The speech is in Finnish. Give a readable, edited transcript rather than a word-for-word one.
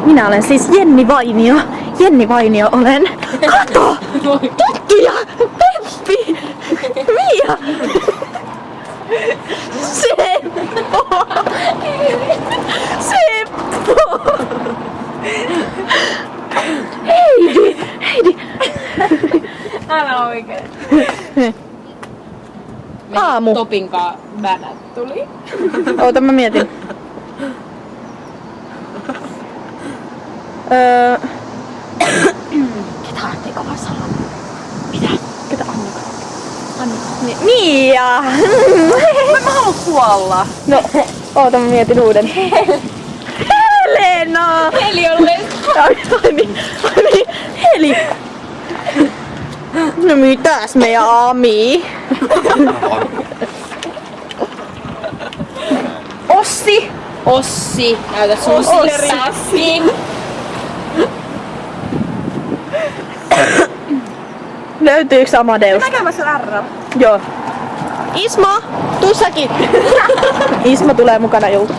Minä olen siis Jenni Vainio. Jenni Vainio olen. Kato! Tuttu ja Peppi! Mia! Seppo! Seppo! Heidi! Heidi! Älä oikein. Aamu. Topinkaan bänät tuli. Oota, mä mietin. Ketä Annika vai Salla? Mitä? Ketä Annika? Annika. Mia! Mä haluan kuolla. No, oota, mä mietin uuden. Helena! Heli on Ai niin. Heli. No mitäs meidän Ami? Ossi! Ossi. Näytä sun Ossi. sissässin. Löytyykö Amadeus? Mä käymässä R. Joo. Ismo, tuu säkin. Ismo tulee mukana julta.